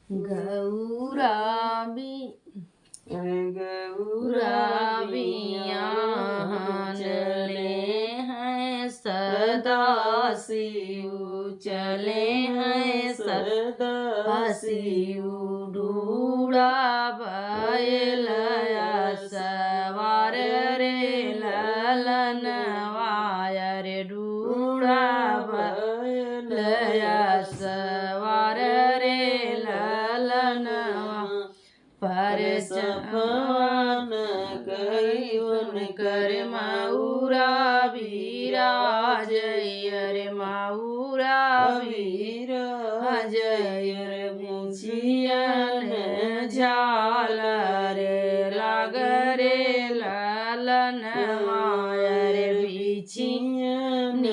गौरा बियान ले हैं सदा शिव, चले हैं सदा शिव। ढूढ़ा बैलया सवार रे ललन वायर, ढूढ़ा बैलया सवार रे ललन पर सफान कईवन कर मऊरा विराज, अरे मऊरा विराज बिछियन झालर लागरे ललन मायर, बिछियन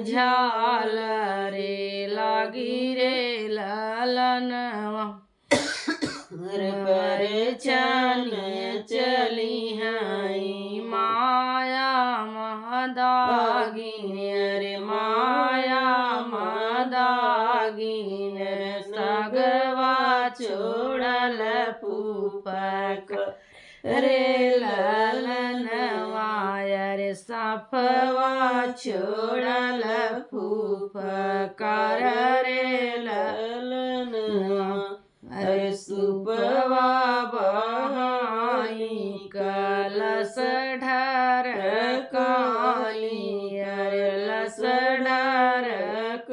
झालर लागी रे ललन चली हैं माया मदागिन, अरे माया मदागिन सगवा छोड़ल फूफक रे ललन वायर, सफवा छोड़ल फूफकार रे ललन। अरे सुबवा बहाई कलश ढरकाली, अरे लस ढरकली,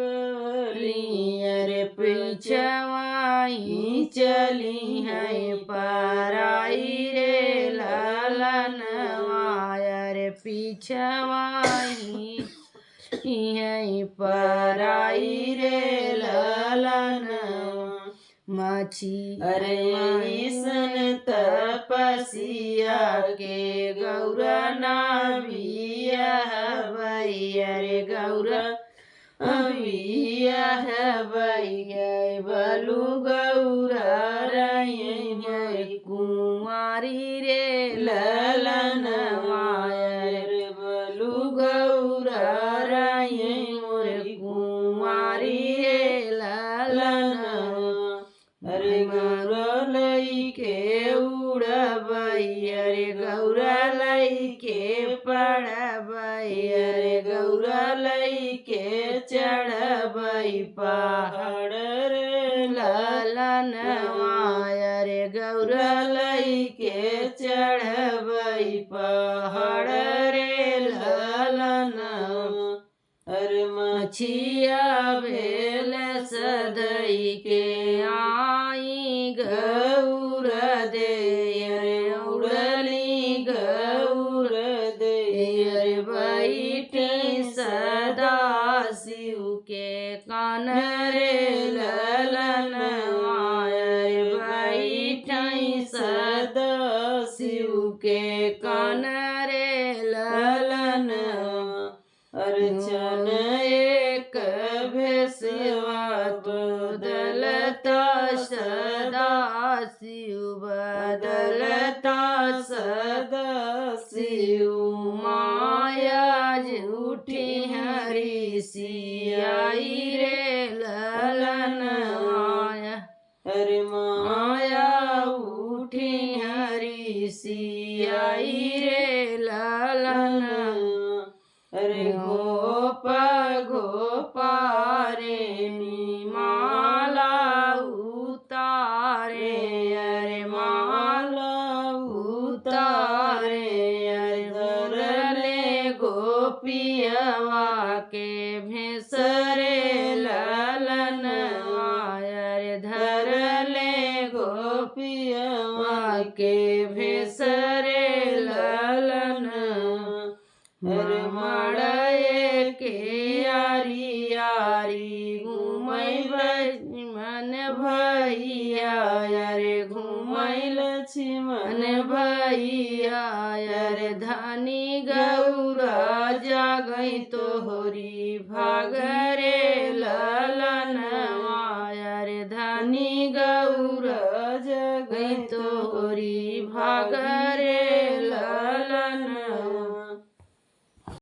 अरे पिछवाई चली है पराई रे ललन वायर, पिछवाई है पराई रे ललन माछी। अरे ईसन तपसिया के गौरा नाभिया भई, अरे गौरा अभिया भैया बलु गौरा रही कुंवारी रे ललन वायर, बलु गौरा रही मोर कुंवारी रे ललन। अरे गौरा लई के उड़बई, अरे गौरा लई के पड़बई, अरे गौरा लई के चढ़बई पहाड़ रे ललन वायर, गौरा लई के चढ़बई पहाड़ रे ललन। अरे मछिया भेल सदई के आई गौर दे, अरे उड़ली गौर दे, अरे बैठी सदा शिव के कान रे ललन वायर, बैठी सदा शिव के कान रे ललन। अर्चन एक भेसवा तो बदलता सदा शिव, बदलता सदा शिव। माया झूठी हरी सियाई रे ललन माया, अरे माया उठी हरी सियाई रे ललन। अरे गोपा गोपारे माला उतारे, अरे माला उतारे, अरे धरले गोपियवा के भेसरे ललन वायर, धरले गोपियवा के भेसरे ललन। अरे मड़े के यारी यारी घूमई मन भैया, अरे घूमई लक्ष्मण भैया, अरे धनी गौरा जागई तोहरी भागरे ललन वायर, धनी गौरा